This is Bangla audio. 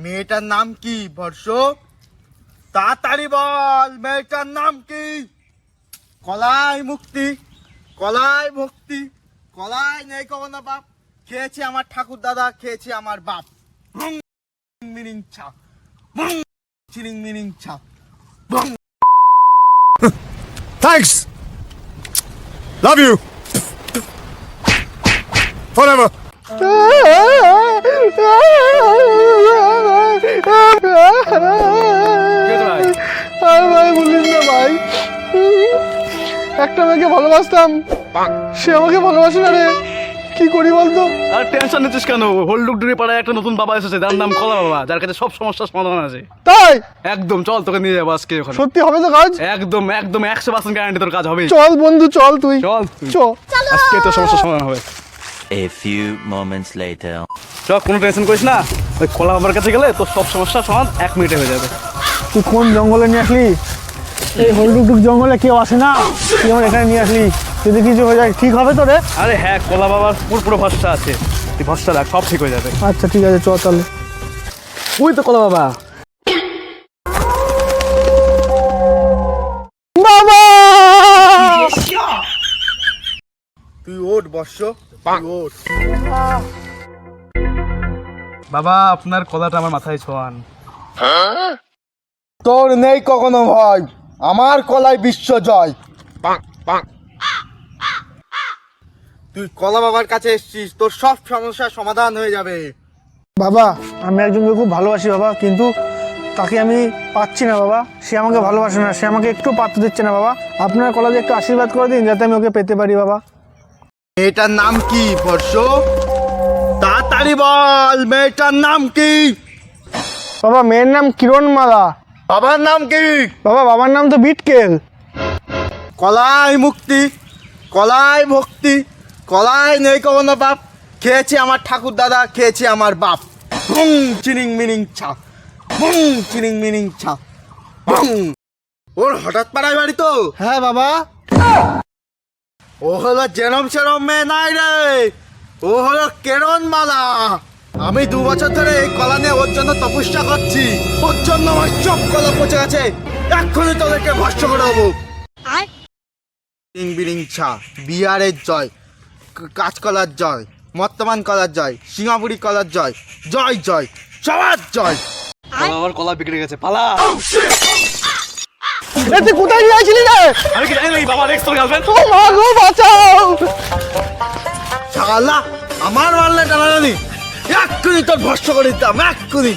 মেয়েটার নাম কি বর্ষ? তাড়াতাড়ি বল, মেয়েটার নাম কি? কলাই মুক্তি, কলাই ভক্তি, কলাই নেই কখনো বাপ। খেয়েছি আমার ঠাকুর দাদা, খেয়েছি আমার বাপ। মিনিং ছা, চিনিং মিনিং ছা। Thanks. Love you. Forever. ভাই বলিস না ভাই, একটা মেয়েকে ভালোবাসতাম, সে আমাকে ভালোবাসে না রে, কি করি বলতো? আর টেনশন নিচ্ছিস কেন? হলডুকডুরি পাড়ায় একটা নতুন বাবা এসেছে, যার নাম কলা বাবা, যার কাছে সব সমস্যার সমাধান আছে। তাই? একদম, চল তোকে নিয়ে যাবো আজকে ওখানে। সত্যি হবে তো কাজ? একদম একদম 100% গ্যারান্টি তোর কাজ হবে। চল বন্ধু, চল তুই, চল আজকে তোর সমস্যার সমাধান হবে। A few moments later. চল, কোনো টেনশন করিস না, ওই কলা বাবার কাছে গেলে তোর সব সমস্যার সমাধান 1 মিনিটে হয়ে যাবে। তুই কোন জঙ্গলে নিয়ে আসলি? এই হলডুকডুক জঙ্গলে কেউ আসে না, তুই আমার এখানে নিয়ে আসলি, যদি কিছু হয়ে যায় ঠিক হবে তো রে? আরে হ্যাঁ, কলা বাবার পুরো ভরসা আছে, তুই ভরসা রাখ, সব ঠিক হয়ে যাবে। আচ্ছা ঠিক আছে, চল তাহলে। ওই তো কলা বাবা। বাবা! তুই ওঠ বর্ষ, তুই ওঠ। বাবা, আপনার কলাটা আমার মাথায় ছোঁয়ান। তোর নেই কখনো ভয়, আমার কলাই বিশ্ব জয়। তুই কলা বাবার কাছে এসেছিস, তোর সব সমস্যার সমাধান হয়ে যাবে। বাবা, আমি একজনকে খুব ভালোবাসি বাবা, কিন্তু তাকে আমি পাচ্ছি না বাবা, সে আমাকে ভালোবাসে না, সে আমাকে একটু পাত্র দিচ্ছে না বাবা, আপনার কলেজে একটু আশীর্বাদ করে দিন যাতে আমি ওকে পেতে পারি বাবা। মেয়েটার নাম কি বর্ষ? তাড়াতাড়ি বল, মেয়েটার নাম কি? বাবা, মেয়ের নাম কিরণমালা। বাবার নাম কি? বাবা, বাবার নাম তো বিটকেল। কলাই মুক্তি, কলাই ভক্তি, কলাই নেই কখনো বাপ। খেয়েছি আমার ঠাকুর দাদা, খেয়েছি আমার বাপ। চিনিং মিনিং ছা, চিনিং মিনিং ছা। ওর হঠাৎ পাড়ায় বাড়ি তো? হ্যাঁ বাবা। ও হলো জেরম সেরম মেয়ে নাই রে, ও হলো কিরণমালা। আমি 2 বছর ধরে এই কলা নিয়ে ওর জন্য তপস্যা করছি, ওর জন্য আমার সব কলা পচে গেছে, এক্ষুনি তোদেরকে ভস্য করে দেবো। বিলিং ছা, বিহারের জয়, কাঁচকলার জয়, বর্তমান কলার জয়, সিঙ্গাপুরি কলার জয়, জয় জয়, সবার জয়। আমার কলা বিগড়ে গেছে, পালা। তুই কোথায় নিয়ে আসলি রে? আমি কি জানি না এই বাবা নেক্সট তোর গার্লফ্রেন্ড? ও মা গো, বাঁচাও! শালা আমার মারলে টানাটানি, এক্ষুনি তোর ভস্য করে দিতাম, এক্ষুনি।